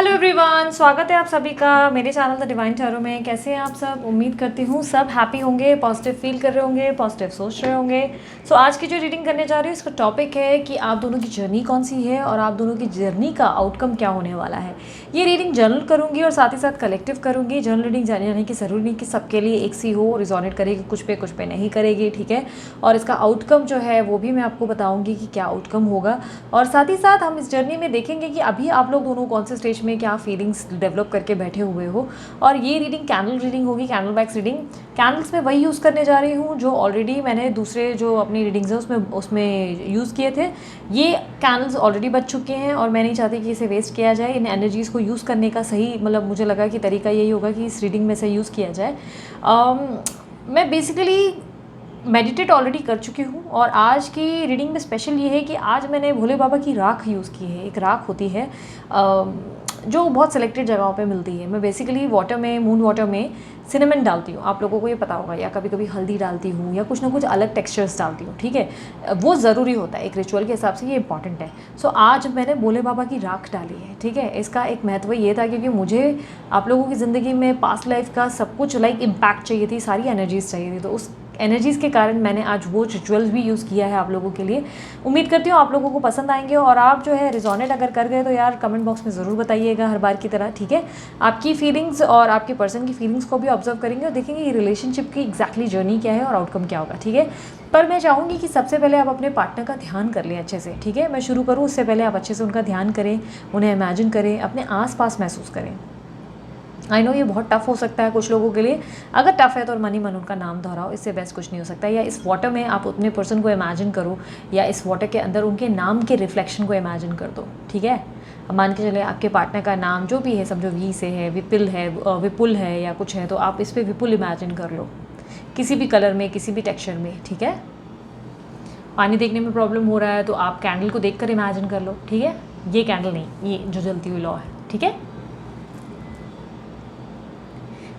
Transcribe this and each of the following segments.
Hello everyone, स्वागत है आप सभी का मेरे चैनल द डिवाइन टैरो में। कैसे हैं आप सब? उम्मीद करती हूँ सब हैप्पी होंगे, पॉजिटिव फील कर रहे होंगे, पॉजिटिव सोच रहे होंगे। सो आज की जो रीडिंग करने जा रही हूँ इसका टॉपिक है कि आप दोनों की जर्नी कौन सी है और आप दोनों की जर्नी का आउटकम क्या होने वाला है। ये रीडिंग जनरल करूँगी और साथ ही साथ कलेक्टिव करूँगी। जनरल रीडिंग जाने की ज़रूरी नहीं कि सबके लिए एक सी हो, रिजोनेट करेगी कुछ पे नहीं करेगी, ठीक है। और इसका आउटकम जो है वो भी मैं आपको बताऊँगी कि क्या आउटकम होगा। और साथ ही साथ हम इस जर्नी में देखेंगे कि अभी आप लोग दोनों कौन से स्टेज में क्या फीलिंग्स डेवलप करके बैठे हुए हो। और ये रीडिंग कैंडल रीडिंग होगी, कैंडल बैक्स रीडिंग। कैंडल्स में वही यूज़ करने जा रही हूँ जो ऑलरेडी मैंने दूसरे जो अपनी रीडिंग्स हैं उसमें यूज़ किए थे। ये कैंडल्स ऑलरेडी बच चुके हैं और मैं नहीं चाहती कि इसे वेस्ट किया जाए। इन एनर्जीज़ को यूज़ करने का सही मुझे लगा कि तरीका यही होगा कि इस रीडिंग में से यूज़ किया जाए। मैं बेसिकली मेडिटेट ऑलरेडी कर चुकी हूँ और आज की रीडिंग में स्पेशल ये है कि आज मैंने भोले बाबा की राख यूज़ की है। एक राख होती है जो बहुत सिलेक्टेड जगहों पे मिलती है। मैं बेसिकली वाटर में, मून वाटर में सिनेमन डालती हूँ, आप लोगों को ये पता होगा, या कभी कभी हल्दी डालती हूँ या कुछ ना कुछ अलग टेक्सचर्स डालती हूँ, ठीक है। वो ज़रूरी होता है, एक रिचुअल के हिसाब से ये इंपॉर्टेंट है। सो आज मैंने भोले बाबा की राख डाली है, ठीक है। इसका एक महत्व ये था क्योंकि मुझे आप लोगों की ज़िंदगी में पास्ट लाइफ का सब कुछ इम्पैक्ट चाहिए थी, सारी एनर्जीज चाहिए थी। तो उस एनर्जीज़ के कारण मैंने आज वो रिचुअल्स भी यूज़ किया है आप लोगों के लिए। उम्मीद करती हूँ आप लोगों को पसंद आएंगे और आप जो है रिजोनेट अगर कर गए तो यार कमेंट बॉक्स में ज़रूर बताइएगा हर बार की तरह, ठीक है। आपकी फीलिंग्स और आपके पर्सन की फीलिंग्स को भी ऑब्जर्व करेंगे और देखेंगे ये रिलेशनशिप की एग्जैक्टली जर्नी क्या है और आउटकम क्या होगा, ठीक है। पर मैं चाहूँगी कि सबसे पहले आप अपने पार्टनर का ध्यान कर लें अच्छे से, ठीक है। मैं शुरू करूँ उससे पहले आप अच्छे से उनका ध्यान करें, उन्हें इमेजिन करें, अपने आस महसूस करें। आई नो ये बहुत टफ हो सकता है कुछ लोगों के लिए। अगर टफ है तो मन ही मन उनका नाम दोहराओ, इससे बेस्ट कुछ नहीं हो सकता। या इस वाटर में आप अपने पर्सन को इमेजिन करो या इस वाटर के अंदर उनके नाम के रिफ्लेक्शन को इमेजिन कर दो, ठीक है। अब मान के चले आपके पार्टनर का नाम जो भी है, समझो वी से है, विपुल है या कुछ है, तो आप इस पर विपुल इमेजिन कर लो किसी भी कलर में, किसी भी टेक्सचर में, ठीक है। पानी देखने में प्रॉब्लम हो रहा है तो आप कैंडल को देख कर इमेजिन कर लो, ठीक है। ये कैंडल नहीं, ये जो जलती हुई लौ है, ठीक है।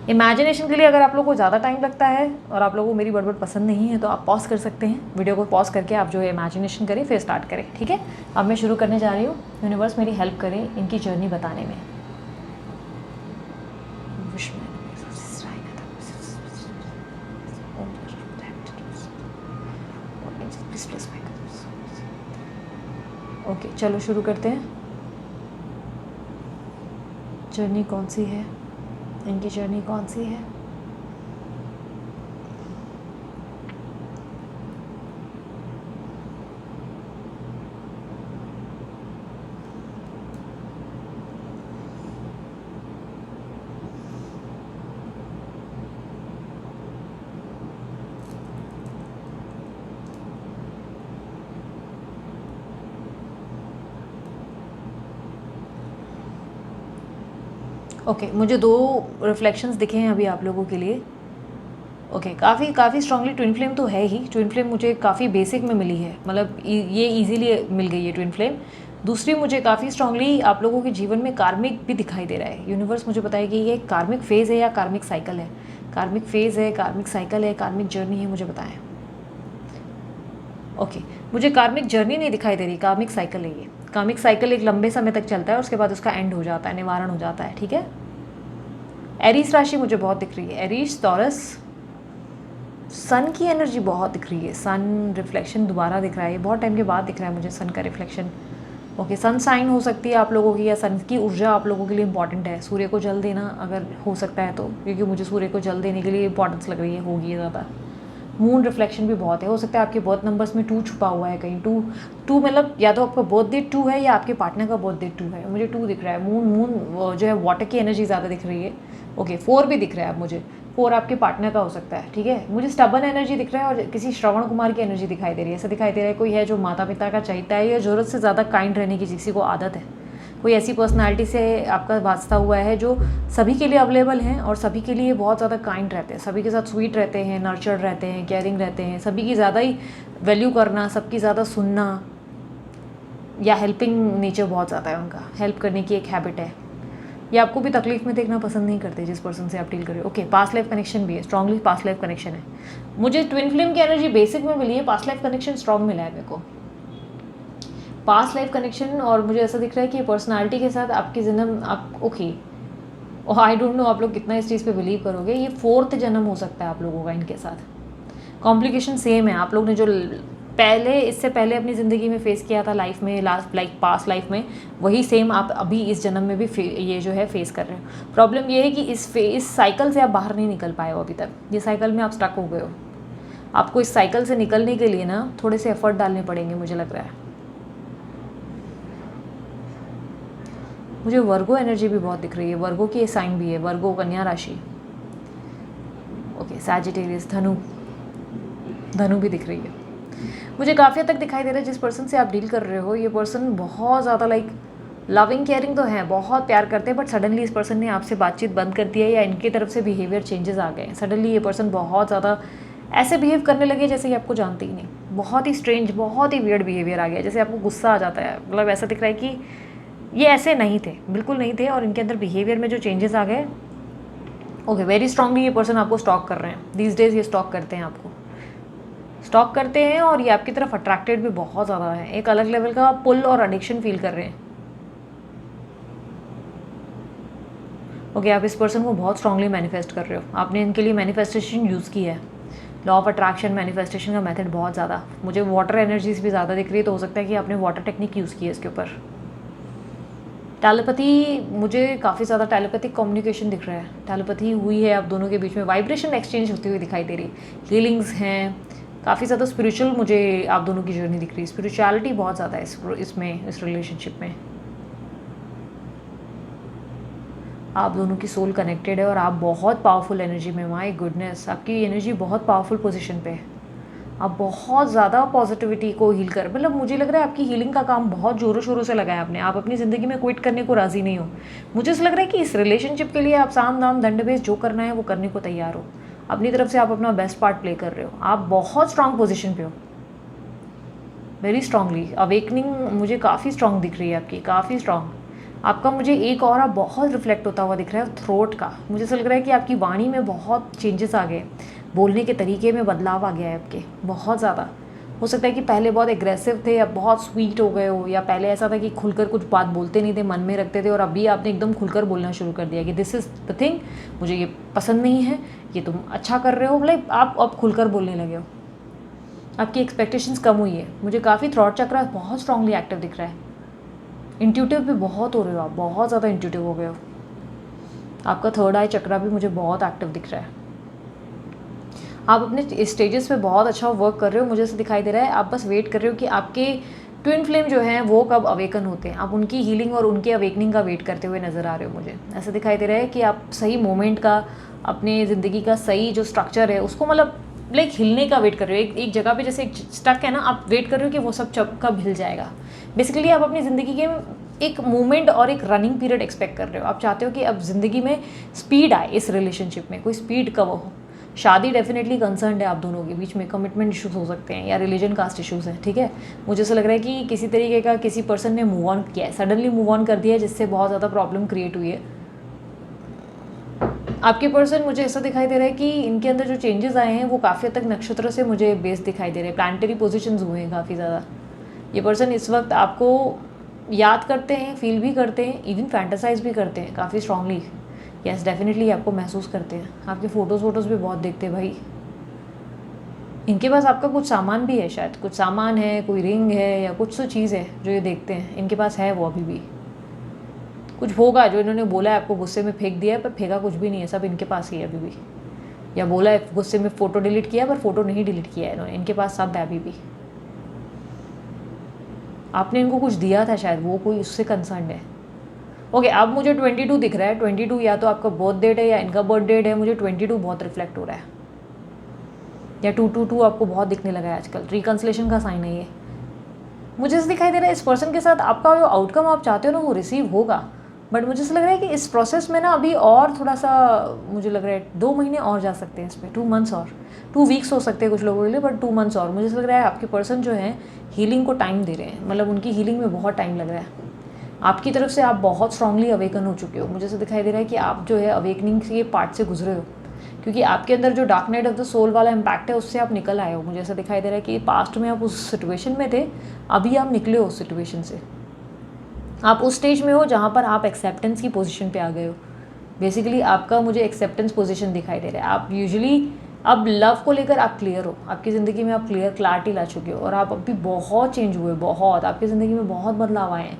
इमेजिनेशन के लिए अगर आप लोगों को ज़्यादा टाइम लगता है और आप लोगों को मेरी बड़बड़ पसंद नहीं है तो आप पॉज कर सकते हैं, वीडियो को पॉज करके आप जो है इमेजिनेशन करें फिर स्टार्ट करें, ठीक है। अब मैं शुरू करने जा रही हूँ। यूनिवर्स मेरी हेल्प करें इनकी जर्नी बताने में। ओके चलो शुरू करते हैं। जर्नी कौन सी है, इनकी जर्नी कौन सी है? ओके मुझे 2 रिफ्लेक्शंस दिखे हैं अभी आप लोगों के लिए। ओके काफ़ी स्ट्रांगली ट्विन फ्लेम तो है ही। ट्विन फ्लेम मुझे काफ़ी बेसिक में मिली है, ये इजीली मिल गई है ट्विन फ्लेम। दूसरी मुझे काफ़ी स्ट्रांगली आप लोगों के जीवन में कार्मिक भी दिखाई दे रहा है। यूनिवर्स मुझे बताया कि ये कार्मिक फेज़ है या कार्मिक साइकिल है। कार्मिक फेज़ है, कार्मिक साइकिल है, कार्मिक जर्नी है, मुझे बताएं। ओके मुझे कार्मिक जर्नी नहीं दिखाई दे रही, कार्मिक साइकिल है ये। कार्मिक साइकिल एक लंबे समय तक चलता है, उसके बाद उसका एंड हो जाता है, निवारण हो जाता है, ठीक है। एरीज राशि मुझे बहुत दिख रही है, एरीज, टॉरस। सन की एनर्जी बहुत दिख रही है, सन रिफ्लेक्शन दोबारा दिख रहा है, ये बहुत टाइम के बाद दिख रहा है मुझे सन का रिफ्लेक्शन। ओके सन साइन हो सकती है आप लोगों की, या सन की ऊर्जा आप लोगों के लिए इंपॉर्टेंट है। सूर्य को जल देना अगर हो सकता है तो, क्योंकि मुझे सूर्य को जल देने के लिए इंपॉर्टेंस लग रही है, होगी ज़्यादा। मून रिफ्लेक्शन भी बहुत है, हो सकता है आपके बर्थ नंबर्स में 2 छुपा हुआ है कहीं। टू मतलब या तो आपका बर्थ डेट 2 है या आपके पार्टनर का बर्थ डेट 2 है। मुझे 2 दिख रहा है। मून जो है वाटर की एनर्जी ज़्यादा दिख रही है। ओके 4 भी दिख रहा है मुझे, 4 आपके पार्टनर का हो सकता है, ठीक है। मुझे स्टबन एनर्जी दिख रहा है और किसी श्रवण कुमार की एनर्जी दिखाई दे रही है। ऐसा दिखाई दे रहा है कोई है जो माता पिता का चाहता है या ज़रूरत से ज़्यादा काइंड रहने की किसी को आदत है। कोई ऐसी पर्सनालिटी से आपका वास्ता हुआ है जो सभी के लिए अवेलेबल हैं और सभी के लिए बहुत ज़्यादा काइंड रहते हैं, सभी के साथ स्वीट रहते हैं, नर्चर्ड रहते हैं, केयरिंग रहते हैं, सभी की ज़्यादा ही वैल्यू करना, सबकी ज़्यादा सुनना, या हेल्पिंग नेचर बहुत ज़्यादा है उनका, हेल्प करने की एक हैबिट है। ये आपको भी तकलीफ में देखना पसंद नहीं करते जिस पर्सन से आप डील कर रहे हो। ओके पास्ट लाइफ कनेक्शन भी है, स्ट्रांगली पास्ट लाइफ कनेक्शन है। मुझे ट्विन फ्लेम की एनर्जी बेसिक में मिली है, पास्ट लाइफ कनेक्शन स्ट्रांग मिला है मेरे को। पास्ट लाइफ कनेक्शन, और मुझे ऐसा दिख रहा है कि पर्सनालिटी के साथ आपकी जन्म आप ओके, और आई डोंट नो आप लोग कितना इस चीज़ पे बिलीव करोगे, ये 4th जन्म हो सकता है आप लोगों का इनके साथ। कॉम्प्लिकेशन सेम है, आप लोग ने जो पहले इससे पहले अपनी ज़िंदगी में फेस किया था लाइफ में, लास्ट लाइक पास्ट लाइफ में, वही सेम आप अभी इस जन्म में भी ये जो है फेस कर रहे हो। प्रॉब्लम ये है कि इस साइकिल से आप बाहर नहीं निकल पाए हो अभी तक, ये साइकिल में आप स्टक हो गए हो। आपको इस साइकिल से निकलने के लिए ना थोड़े से एफर्ट डालने पड़ेंगे, मुझे लग रहा है। मुझे वर्गो एनर्जी भी बहुत दिख रही है, वर्गो की साइन भी है, वर्गो कन्या राशि, ओके, सैजिटेरियस, धनु भी दिख रही है। मुझे काफ़ी हद तक दिखाई दे रहा है जिस पर्सन से आप डील कर रहे हो, ये पर्सन बहुत ज़्यादा लाइक लविंग केयरिंग तो है, बहुत प्यार करते हैं, बट सडनली इस पर्सन ने आपसे बातचीत बंद कर दिया, या इनकी तरफ से बिहेवियर चेंजेस आ गए। सडनली ये पर्सन बहुत ज़्यादा ऐसे बिहेव करने लगे जैसे कि आपको जानते ही नहीं, बहुत ही स्ट्रेंज, बहुत ही वियर्ड बिहेवियर आ गया, जैसे आपको गुस्सा आ जाता है। मतलब ऐसा दिख रहा है कि ये ऐसे नहीं थे, बिल्कुल नहीं थे, और इनके अंदर बिहेवियर में जो चेंजेस आ गए, ओके, वेरी स्ट्रांगली ये पर्सन आपको स्टॉक कर रहे हैं दीज डेज। ये स्टॉक करते हैं, आपको स्टॉक करते हैं, और ये आपकी तरफ अट्रैक्टेड भी बहुत ज़्यादा है। एक अलग लेवल का पुल और एडिक्शन फील कर रहे हैं। ओके, आप इस पर्सन को बहुत स्ट्रांगली मैनिफेस्ट कर रहे हो, आपने इनके लिए मैनिफेस्टेशन यूज़ की है। लॉ ऑफ अट्रैक्शन, मैनिफेस्टेशन का मेथड बहुत ज़्यादा। मुझे वाटर एनर्जीज भी ज़्यादा दिख रही है, तो हो सकता है कि आपने वाटर टेक्निक यूज़ की है इसके ऊपर। टेलीपैथी, मुझे काफ़ी ज़्यादा टेलीपैथिक कम्युनिकेशन दिख रहा है, टेलीपैथी हुई है आप दोनों के बीच में, वाइब्रेशन एक्सचेंज होती हुई दिखाई दे रही, हीलिंग्स हैं, काफ़ी ज़्यादा स्पिरिचुअल मुझे आप दोनों की जर्नी दिख रही है, स्पिरिचुअलिटी बहुत ज़्यादा है इसमें, इस रिलेशनशिप में। आप दोनों की सोल कनेक्टेड है, और आप बहुत पावरफुल एनर्जी में, माय गुडनेस, आपकी एनर्जी बहुत पावरफुल पोजीशन पे है। आप बहुत ज़्यादा पॉजिटिविटी को हील कर, मतलब मुझे लग रहा है आपकी हीलिंग का काम बहुत ज़ोरों शोरों से लगा है आपने। आप अपनी ज़िंदगी में क्विट करने को राज़ी नहीं हो। मुझे ऐसा लग रहा है कि इस रिलेशनशिप के लिए आप साम दाम दंड भेद जो करना है वो करने को तैयार हो। अपनी तरफ से आप अपना बेस्ट पार्ट प्ले कर रहे हो। आप बहुत स्ट्रांग पोजीशन पे हो, वेरी स्ट्रांगली। अवेकनिंग मुझे काफ़ी स्ट्रांग दिख रही है आपकी, काफ़ी स्ट्रांग। आपका मुझे एक और बहुत रिफ्लेक्ट होता हुआ दिख रहा है थ्रोट का। मुझे ऐसा लग रहा है कि आपकी वाणी में बहुत चेंजेस आ गए, बोलने के तरीके में बदलाव आ गया है आपके, बहुत ज़्यादा। हो सकता है कि पहले बहुत एग्रेसिव थे, अब बहुत स्वीट हो गए हो, या पहले ऐसा था कि खुलकर कुछ बात बोलते नहीं थे, मन में रखते थे, और अभी आपने एकदम खुलकर बोलना शुरू कर दिया कि दिस इज़ द थिंग, मुझे ये पसंद नहीं है, ये तुम अच्छा कर रहे हो, मतलब आप अब खुलकर बोलने लगे हो। आपकी एक्सपेक्टेशंस कम हुई है। मुझे काफ़ी थ्रॉट चक्र बहुत स्ट्रांगली एक्टिव दिख रहा है। इंट्यूटिव भी बहुत हो रहे हो आप, बहुत ज़्यादा इंट्यूटिव हो गए हो। आपका थर्ड आई चक्रा भी मुझे बहुत एक्टिव दिख रहा है। आप अपने स्टेजेस पे बहुत अच्छा वर्क कर रहे हो, मुझे ऐसा दिखाई दे रहा है। आप बस वेट कर रहे हो कि आपके ट्विन फ्लेम जो हैं वो कब अवेकन होते हैं। आप उनकी हीलिंग और उनके अवेकनिंग का वेट करते हुए नज़र आ रहे हो। मुझे ऐसा दिखाई दे रहा है कि आप सही मोमेंट का, अपने ज़िंदगी का सही जो स्ट्रक्चर है उसको मतलब लाइक हिलने का वेट कर रहे हो। एक जगह पे जैसे एक स्टक है ना, आप वेट कर रहे हो कि वो सब कब हिल जाएगा। बेसिकली आप अपनी ज़िंदगी के एक मूवमेंट और एक रनिंग पीरियड एक्सपेक्ट कर रहे हो। आप चाहते हो कि अब ज़िंदगी में स्पीड आए, इस रिलेशनशिप में कोई स्पीड कब हो। शादी डेफिनेटली कंसर्न है आप दोनों के बीच में, कमिटमेंट इशूज़ हो सकते हैं या रिलीजन कास्ट इशूज़ हैं, ठीक है। मुझे ऐसा लग रहा है कि किसी तरीके का किसी पर्सन ने मूव ऑन किया है, सडनली मूव ऑन कर दिया है, जिससे बहुत ज़्यादा प्रॉब्लम क्रिएट हुई है। आपके पर्सन, मुझे ऐसा दिखाई दे रहा है कि इनके अंदर जो चेंजेस आए हैं वो काफ़ी हद तक नक्षत्र से मुझे बेस दिखाई दे रहे हैं, प्लानिटरी पोजीशंस हुए हैं काफ़ी ज़्यादा। ये पर्सन इस वक्त आपको याद करते हैं, फील भी करते हैं, इवन फैंटासाइज भी करते हैं काफ़ी स्ट्रांगली। यस, डेफिनेटली आपको महसूस करते हैं। आपके फ़ोटोज़ भी बहुत देखते हैं भाई। इनके पास आपका कुछ सामान भी है, शायद कुछ सामान है, कोई रिंग है या कुछ तो चीज़ है जो ये देखते हैं। इनके पास है वो, अभी भी कुछ होगा जो इन्होंने बोला है आपको, गुस्से में फेंक दिया है, पर फेंका कुछ भी नहीं है, सब इनके पास ही है अभी भी। या बोला है गुस्से में फ़ोटो डिलीट किया, पर फ़ोटो नहीं डिलीट किया है इन्होंने, इनके पास सब है अभी भी। आपने इनको कुछ दिया था शायद, वो कोई उससे कंसर्न है। ओके, अब मुझे 22 दिख रहा है। 22 या तो आपका बर्थ डेट है या इनका बर्थ डेट है। मुझे 22 बहुत रिफ्लेक्ट हो रहा है, या 222 आपको बहुत दिखने लगा है आजकल। रिकन्सिलेशन का साइन है ये। मुझे ऐसा दिखाई दे रहा है इस पर्सन के साथ आपका जो आउटकम आप चाहते हो ना वो रिसीव होगा, बट मुझे ऐसा लग रहा है कि इस प्रोसेस में ना अभी और थोड़ा सा, मुझे लग रहा है 2 महीने और जा सकते हैं इसमें, 2 मंथ्स और 2 वीक्स हो सकते हैं कुछ लोगों के लिए, बट 2 मंथ्स और। मुझे ऐसा लग रहा है आपके पर्सन जो है हीलिंग को टाइम दे रहे हैं, मतलब उनकी हीलिंग में बहुत टाइम लग रहा है। आपकी तरफ से आप बहुत स्ट्रांगली अवेकन हो चुके हो। मुझे ऐसा दिखाई दे रहा है कि आप जो है अवेकनिंग के पार्ट से गुजरे हो, क्योंकि आपके अंदर जो dark night of the soul वाला इम्पैक्ट है उससे आप निकल आए हो। मुझे ऐसा दिखाई दे रहा है कि पास्ट में आप उस सिचुएशन में थे, अभी आप निकले हो उस सिचुएशन से। आप उस स्टेज में हो जहाँ पर आप एक्सेप्टेंस की पोजीशन पे आ गए हो। बेसिकली आपका मुझे एक्सेप्टेंस पोजीशन दिखाई दे रहा है। आप यूजुअली अब लव को लेकर आप क्लियर हो, आपकी ज़िंदगी में आप क्लैरिटी ला चुके हो और आप अभी बहुत चेंज हुए, बहुत आपकी ज़िंदगी में बहुत बदलाव आए हैं।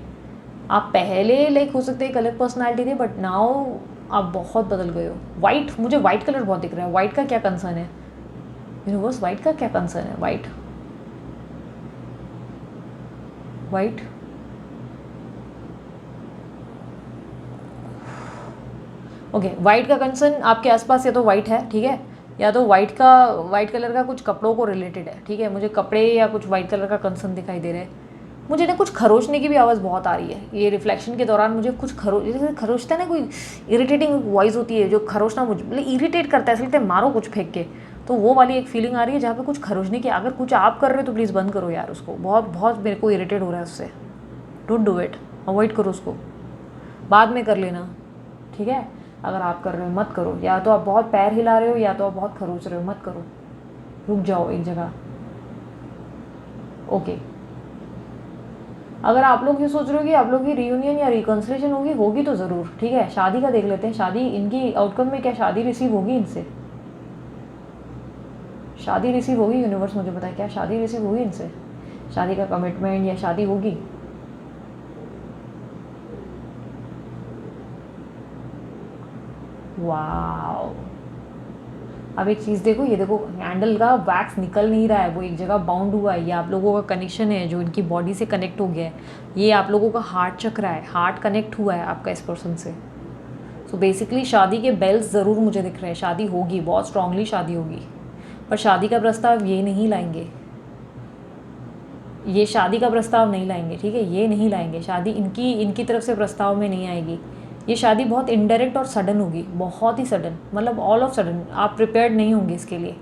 आप पहले लाइक हो सकते एक अलग पर्सनालिटी थी, बट नाउ आप बहुत बदल गए हो। वाइट, मुझे वाइट कलर बहुत दिख रहा है। वाइट का क्या कंसर्न है यूनिवर्स? वाइट का क्या कंसर्न है? वाइट वाइट ओके, वाइट का कंसर्न आपके आसपास या तो वाइट है, ठीक है, या तो वाइट कलर का कुछ कपड़ों को रिलेटेड है, ठीक है। मुझे कपड़े या कुछ वाइट कलर का कंसर्न दिखाई दे रहा है। मुझे ना कुछ खरोचने की भी आवाज़ बहुत आ रही है ये रिफ्लेक्शन के दौरान। मुझे कुछ जैसे खरोचता है ना, कोई इरिटेटिंग वॉइस होती है जो खरोचना मुझे मतलब इरिटेट करता है, ऐसा लगता है मारो कुछ फेंक के। तो वो वाली एक फीलिंग आ रही है जहाँ पे कुछ खरोचने की। अगर कुछ आप कर रहे हो तो प्लीज़ बंद करो यार उसको, बहुत बहुत मेरे को इरिटेट हो रहा है उससे। डोंट डू इट, अवॉइड करो उसको, बाद में कर लेना, ठीक है। अगर आप कर रहे हो मत करो। या तो आप बहुत पैर हिला रहे हो या तो आप बहुत खरोच रहे हो, मत करो, रुक जाओ एक जगह। ओके, अगर आप लोग ये सोच रहे हो कि आप लोग की रियूनियन या रिकन्सिलेशन होगी तो ज़रूर, ठीक है। शादी का देख लेते हैं, शादी इनकी आउटकम में क्या शादी रिसीव होगी इनसे? शादी रिसीव होगी यूनिवर्स मुझे बताए, क्या शादी रिसीव होगी इनसे? शादी का कमिटमेंट या शादी होगी? वाओ, अब एक चीज़ देखो, ये देखो हैंडल का वैक्स निकल नहीं रहा है, वो एक जगह बाउंड हुआ है। ये आप लोगों का कनेक्शन है जो इनकी बॉडी से कनेक्ट हो गया है। ये आप लोगों का हार्ट चक्र है, हार्ट कनेक्ट हुआ है आपका इस पर्सन से। सो बेसिकली शादी के बेल्स ज़रूर मुझे दिख रहे हैं। शादी होगी, बहुत स्ट्रांगली शादी होगी, पर शादी का प्रस्ताव ये नहीं लाएंगे, ये शादी का प्रस्ताव नहीं लाएंगे, ठीक है। ये नहीं लाएंगे शादी, इनकी तरफ से प्रस्ताव में नहीं आएगी। ये शादी बहुत इनडायरेक्ट और सडन होगी, बहुत ही सडन, मतलब ऑल ऑफ सडन। आप प्रिपेयर्ड नहीं होंगे इसके लिए।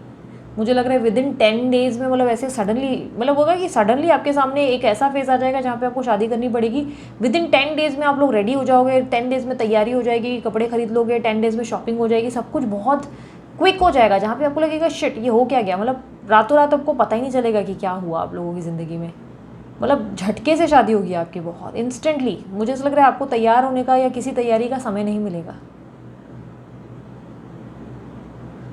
मुझे लग रहा है विदिन 10 डेज़ में, मतलब ऐसे सडनली, मतलब होगा कि सडनली आपके सामने एक ऐसा फेज़ आ जाएगा जहाँ पे आपको शादी करनी पड़ेगी। विदिन 10 डेज़ में आप लोग रेडी हो जाओगे, 10 डेज़ में तैयारी हो जाएगी, कपड़े खरीद लोगे, 10 डेज़ में शॉपिंग हो जाएगी, सब कुछ बहुत क्विक हो जाएगा। जहाँ पे आपको लगेगा शिट ये हो क्या गया, मतलब रातों रात आपको पता ही नहीं चलेगा कि क्या हुआ आप लोगों की ज़िंदगी में। मतलब झटके से शादी होगी आपकी, बहुत इंस्टेंटली। मुझे ऐसा लग रहा है आपको तैयार होने का या किसी तैयारी का समय नहीं मिलेगा।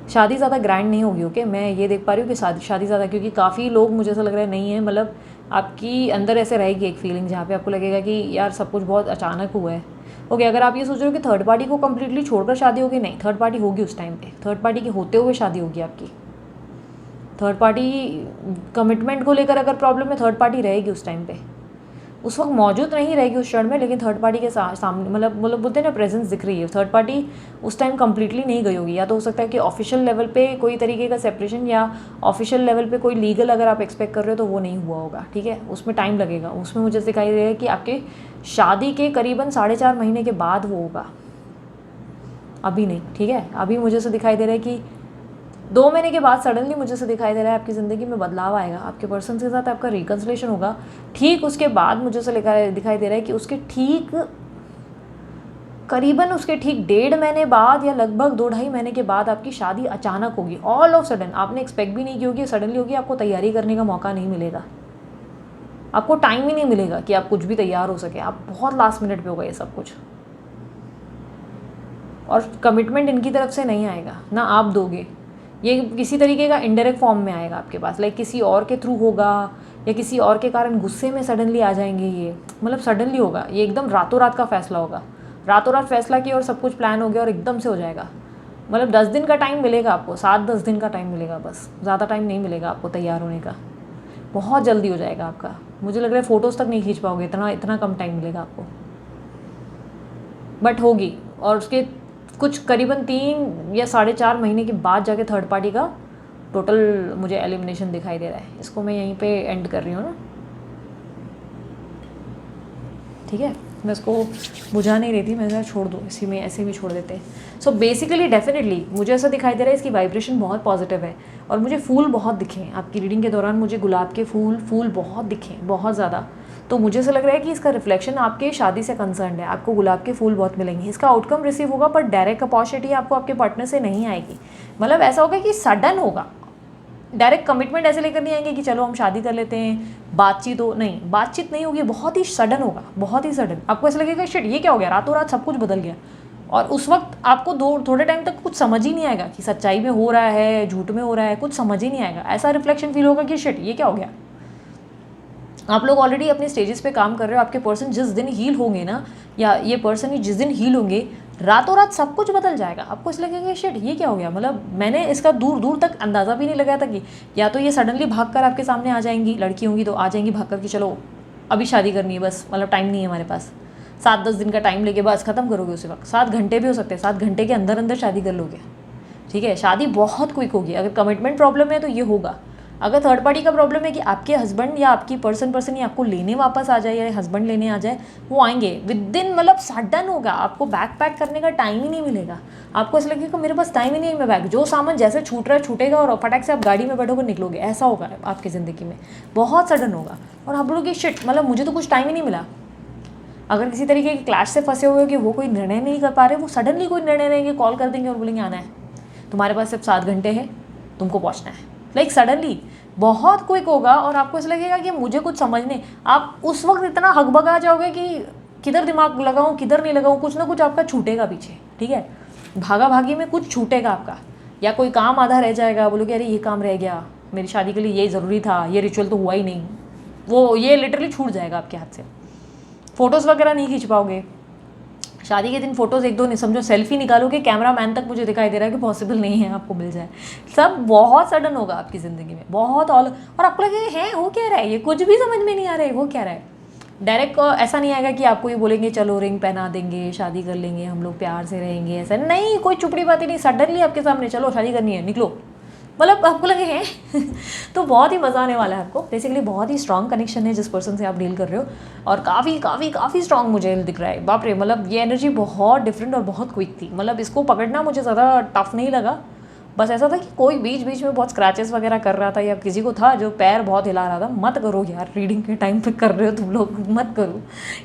शादी ज़्यादा ग्रैंड नहीं होगी, ओके। मैं ये देख पा रही हूँ कि शादी ज़्यादा, क्योंकि काफ़ी लोग मुझे ऐसा लग रहा है नहीं है, मतलब आपकी अंदर ऐसे रहेगी एक फीलिंग जहाँ पे आपको लगेगा कि यार सब कुछ बहुत अचानक हुआ है। ओके, अगर आप ये सोच रहे हो कि थर्ड पार्टी को कम्प्लीटली छोड़कर शादी होगी, नहीं, थर्ड पार्टी होगी उस टाइम पे। थर्ड पार्टी के होते हुए शादी होगी आपकी। थर्ड पार्टी कमिटमेंट को लेकर अगर प्रॉब्लम है, थर्ड पार्टी रहेगी उस टाइम पे। उस वक्त मौजूद नहीं रहेगी उस क्षण में, लेकिन थर्ड पार्टी के सामने, मतलब बोलते हैं ना, प्रेजेंस दिख रही है। थर्ड पार्टी उस टाइम कम्प्लीटली नहीं गई होगी। या तो हो सकता है कि ऑफिशियल लेवल पे कोई तरीके का सेपरेशन, या ऑफिशियल लेवल पे कोई लीगल अगर आप एक्सपेक्ट कर रहे हो तो वो नहीं हुआ होगा, ठीक है। उसमें टाइम लगेगा। उसमें मुझे दिखाई दे रहा है कि आपके शादी के करीबन 4.5 महीने के बाद वो होगा, अभी नहीं, ठीक है। अभी मुझे से दिखाई दे रहा है कि 2 महीने के बाद सडनली मुझे से दिखाई दे रहा है आपकी ज़िंदगी में बदलाव आएगा। आपके पर्सन के साथ आपका रिकन्सिलेशन होगा। ठीक उसके बाद मुझे से दिखाई दे रहा है कि उसके ठीक करीबन उसके ठीक 1.5 महीने बाद या लगभग 2-2.5 महीने के बाद आपकी शादी अचानक होगी, ऑल ऑफ सडन। आपने एक्सपेक्ट भी नहीं की होगी, सडनली होगी। आपको तैयारी करने का मौका नहीं मिलेगा, आपको टाइम ही नहीं मिलेगा कि आप कुछ भी तैयार हो सके। आप बहुत लास्ट मिनट पे होगा ये सब कुछ। और कमिटमेंट इनकी तरफ से नहीं आएगा, ना आप दोगे। ये किसी तरीके का इनडायरेक्ट फॉर्म में आएगा आपके पास, लाइक किसी और के थ्रू होगा या किसी और के कारण गुस्से में सडनली आ जाएंगे ये, मतलब सडनली होगा ये, एकदम रातों रात का फैसला होगा। रातों रात फैसला किया और सब कुछ प्लान हो गया और एकदम से हो जाएगा। मतलब 10 दिन का टाइम मिलेगा आपको, 7-10 दिन का टाइम मिलेगा बस, ज़्यादा टाइम नहीं मिलेगा आपको तैयार होने का। बहुत जल्दी हो जाएगा आपका। मुझे लग रहा है फ़ोटोज़ तक नहीं खींच पाओगे, इतना कम टाइम मिलेगा आपको, बट होगी। और उसके कुछ करीबन 3 या 4.5 महीने के बाद जाके थर्ड पार्टी का टोटल मुझे एलिमिनेशन दिखाई दे रहा है। इसको मैं यहीं पे एंड कर रही हूँ ना, ठीक है। मैं इसको बुझा नहीं रही थी, मैंने छोड़ दो, इसी में ऐसे भी छोड़ देते हैं। सो बेसिकली डेफिनेटली मुझे ऐसा दिखाई दे रहा है इसकी वाइब्रेशन बहुत पॉजिटिव है। और मुझे फूल बहुत दिखे आपकी रीडिंग के दौरान, मुझे गुलाब के फूल बहुत दिखे, बहुत ज़्यादा। तो मुझे ऐसा लग रहा है कि इसका रिफ्लेक्शन आपके शादी से कंसर्न है, आपको गुलाब के फूल बहुत मिलेंगे, इसका आउटकम रिसीव होगा, पर डायरेक्ट अपॉर्चुनिटी आपको आपके पार्टनर से नहीं आएगी। मतलब ऐसा होगा कि सडन होगा, डायरेक्ट कमिटमेंट ऐसे लेकर नहीं आएंगे कि चलो हम शादी कर लेते हैं, बातचीत हो, नहीं, बातचीत नहीं होगी, बहुत ही सडन होगा, बहुत ही सडन। आपको ऐसा लगेगा शिट ये क्या हो गया, रातों रात सब कुछ बदल गया। और उस वक्त आपको थोड़े टाइम तक कुछ समझ ही नहीं आएगा कि सच्चाई में हो रहा है, झूठ में हो रहा है, कुछ समझ ही नहीं आएगा। ऐसा रिफ्लेक्शन फील होगा कि शिट ये क्या हो गया। आप लोग ऑलरेडी अपने स्टेजेस पे काम कर रहे हो, आपके पर्सन जिस दिन हील होंगे ना, या ये पर्सन ही जिस दिन हील होंगे, रातों रात सब कुछ बदल जाएगा। आपको इस लगेगा शिट ये क्या हो गया। मतलब मैंने इसका दूर दूर तक अंदाज़ा भी नहीं लगाया था कि या तो ये सडनली भाग कर आपके सामने आ जाएंगी, लड़की होंगी तो आ जाएंगी भाग कर कि चलो अभी शादी करनी है, बस मतलब टाइम नहीं है हमारे पास, 7-10 दिन का टाइम लेके बस ख़त्म करोगे उसी वक्त। 7 घंटे भी हो सकते हैं, 7 घंटे के अंदर अंदर शादी कर लोगे, ठीक है। शादी बहुत क्विक होगी। अगर कमिटमेंट प्रॉब्लम है तो ये होगा। अगर थर्ड पार्टी का प्रॉब्लम है कि आपके हस्बैंड या आपकी पर्सन ही आपको लेने वापस आ जाए या हस्बैंड लेने आ जाए, वो आएंगे विद इन, मतलब सडन होगा, आपको बैग पैक करने का टाइम ही नहीं मिलेगा। आपको ऐसा लगेगा मेरे पास टाइम ही नहीं है, मैं बैग, जो सामान जैसे छूट रहा है छूटेगा और फटाक से आप गाड़ी में बैठोगे निकलोगे। ऐसा होगा आपकी ज़िंदगी में, बहुत सडन होगा। और आप बोलोगे शिट, मतलब मुझे तो कुछ टाइम ही नहीं मिला। अगर किसी तरीके के क्लैश से फंसे हुए हो कि वो कोई निर्णय नहीं कर पा रहे, वो सडनली कोई निर्णय लेंगे, कॉल कर देंगे और बोलेंगे आना है, तुम्हारे पास सिर्फ 7 घंटे हैं, तुमको पहुंचना है। लाइक सडनली बहुत क्विक होगा। और आपको ऐसा लगेगा कि मुझे कुछ समझने, आप उस वक्त इतना हकबका जाओगे कि किधर दिमाग लगाऊं किधर नहीं लगाऊं, कुछ ना कुछ आपका छूटेगा पीछे, ठीक है। भागा भागी में कुछ छूटेगा आपका, या कोई काम आधा रह जाएगा, बोलोगे अरे ये काम रह गया, मेरी शादी के लिए ये ज़रूरी था, ये रिचुअल तो हुआ ही नहीं, वो ये लिटरली छूट जाएगा आपके हाथ से। फ़ोटोज़ वगैरह नहीं खींच पाओगे शादी के दिन। फ़ोटोज़ एक दो नहीं, समझो सेल्फी निकालोगे, कैमरा मैन तक मुझे दिखाई दे रहा है कि पॉसिबल नहीं है आपको मिल जाए। सब बहुत सडन होगा आपकी ज़िंदगी में, बहुत और आपको लगेगा है हो क्या रहा है, ये कुछ भी समझ में नहीं आ रहा है, हो क्या रहा है। डायरेक्ट ऐसा नहीं आएगा कि आपको ये बोलेंगे चलो रिंग पहना देंगे, शादी कर लेंगे, हम लोग प्यार से रहेंगे, ऐसा नहीं, कोई चुपड़ी बातें नहीं, सडनली आपके सामने चलो शादी करनी है, निकलो, मतलब आपको लगे हैं तो बहुत ही मज़ा आने वाला है आपको। बेसिकली बहुत ही स्ट्रॉन्ग कनेक्शन है जिस पर्सन से आप डील कर रहे हो, और काफ़ी काफ़ी काफ़ी स्ट्रॉन्ग मुझे दिख रहा है। बाप रे, मतलब ये एनर्जी बहुत डिफरेंट और बहुत क्विक थी। मतलब इसको पकड़ना मुझे ज़्यादा टफ नहीं लगा, बस ऐसा था कि कोई बीच बीच में बहुत स्क्रैचेस वगैरह कर रहा था, या किसी को था जो पैर बहुत हिला रहा था। मत करो यार, रीडिंग के टाइम पे कर रहे हो तुम लोग, मत करो,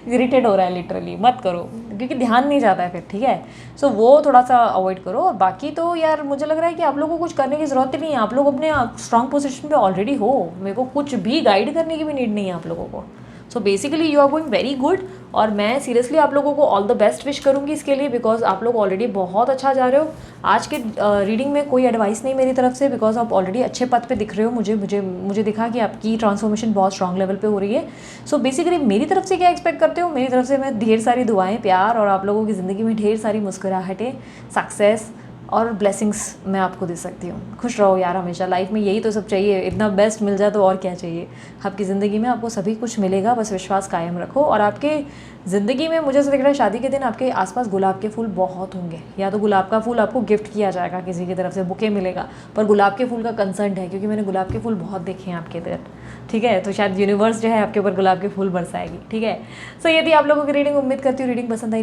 इरिटेट हो रहा है लिटरली, मत करो, क्योंकि ध्यान नहीं जाता है फिर, ठीक है। सो वो थोड़ा सा अवॉइड करो। और बाकी तो यार मुझे लग रहा है कि आप लोगों को कुछ करने की ज़रूरत ही नहीं है, आप लोग अपने स्ट्रॉन्ग पोजिशन पे ऑलरेडी हो, मेरे को कुछ भी गाइड करने की भी नीड नहीं है आप लोगों को। So basically you are going very good, और मैं सीरियसली आप लोगों को ऑल द बेस्ट विश करूँगी इसके लिए, बिकॉज आप लोग ऑलरेडी बहुत अच्छा जा रहे हो। आज के रीडिंग में कोई एडवाइस नहीं मेरी तरफ से, बिकॉज आप ऑलरेडी अच्छे पथ पे दिख रहे हो। मुझे दिखा कि आपकी ट्रांसफॉर्मेशन बहुत स्ट्रॉन्ग लेवल पे हो रही है। सो बेसिकली मेरी तरफ से क्या एक्सपेक्ट करते हो, मेरी तरफ से मैं ढेर सारी दुआएं, प्यार, और आप लोगों की ज़िंदगी में ढेर सारी मुस्कुराहटें, सक्सेस और ब्लेसिंग्स मैं आपको दे सकती हूँ। खुश रहो यार हमेशा, लाइफ में यही तो सब चाहिए, इतना बेस्ट मिल जाए तो और क्या चाहिए। आपकी ज़िंदगी में आपको सभी कुछ मिलेगा, बस विश्वास कायम रखो। और आपके ज़िंदगी में मुझे ऐसा लग रहा है शादी के दिन आपके आसपास गुलाब के फूल बहुत होंगे, या तो गुलाब का फूल आपको गिफ्ट किया जाएगा, किसी की तरफ से बुके मिलेगा, पर गुलाब के फूल का कंसर्न है, क्योंकि मैंने गुलाब के फूल बहुत देखे हैं आपके इधर, ठीक है। तो शायद यूनिवर्स जो है आपके ऊपर गुलाब के फूल बरसाएगी, ठीक है। सो यदि आप लोगों की रीडिंग, उम्मीद करती हूँ रीडिंग पसंद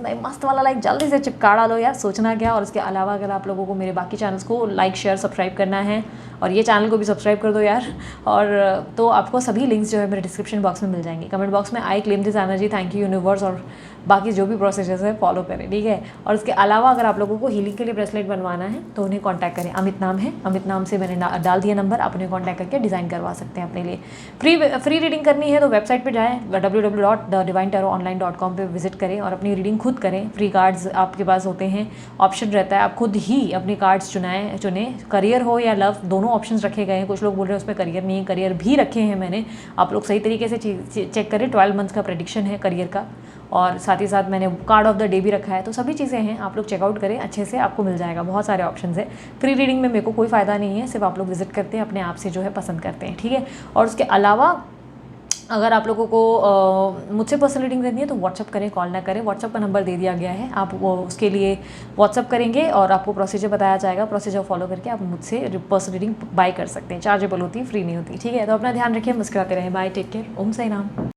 आई, मस्त वाला लाइक जल्दी से चिपका डालो यार, सोचना क्या। और इसके अलावा अगर आप लोगों को मेरे बाकी चैनल्स को लाइक, शेयर, सब्सक्राइब करना है, और ये चैनल को भी सब्सक्राइब कर दो यार। और तो आपको सभी लिंक्स जो है मेरे डिस्क्रिप्शन बॉक्स में मिल जाएंगे, कमेंट बॉक्स में। I claim this energy, thank you universe, और बाकी जो भी प्रोसेस है फॉलो करें, ठीक है। और इसके अलावा अगर आप लोगों को हीलिंग के लिए ब्रेसलेट बनवाना है तो उन्हें कॉन्टैक्ट करें, अमित नाम है, अमित नाम से मैंने डाल दिया नंबर, आप उन्हें कॉन्टैक्ट करके डिज़ाइन करवा सकते हैं अपने लिए। फ्री रीडिंग करनी है तो वेबसाइट पे जाएँ, www.thedivinetarot.online.com पे विजिट करें और अपनी रीडिंग खुद करें। फ्री कार्ड्स आपके पास होते हैं, ऑप्शन रहता है, आप खुद ही अपने कार्ड्स चुने। करियर हो या लव, दोनों ऑप्शन रखे गए हैं। कुछ लोग बोल रहे हैं उसमें करियर नहीं है, करियर भी रखे हैं मैंने, आप लोग सही तरीके से चेक करें। 12 मंथ्स का प्रेडिक्शन है करियर का, और साथ ही साथ मैंने कार्ड ऑफ द डे भी रखा है। तो सभी चीज़ें हैं, आप लोग चेकआउट करें, अच्छे से आपको मिल जाएगा, बहुत सारे ऑप्शंस है। फ्री रीडिंग में मेरे को कोई फ़ायदा नहीं है, सिर्फ आप लोग विजिट करते हैं, अपने आप से जो है पसंद करते हैं, ठीक है। और उसके अलावा अगर आप लोगों को मुझसे पर्सनल रीडिंग देनी है तो व्हाट्सअप करें, कॉल ना करें। व्हाट्सअप का नंबर दे दिया गया है, आप वो उसके लिए व्हाट्सअप करेंगे और आपको प्रोसीजर बताया जाएगा। प्रोसीजर फॉलो करके आप मुझसे पर्सनल रीडिंग बाय कर सकते हैं, चार्जेबल होती है, फ्री नहीं होती, ठीक है। तो अपना ध्यान रखिए, मुस्कुराते रहें, बाय, टेक केयर, ओम साई राम।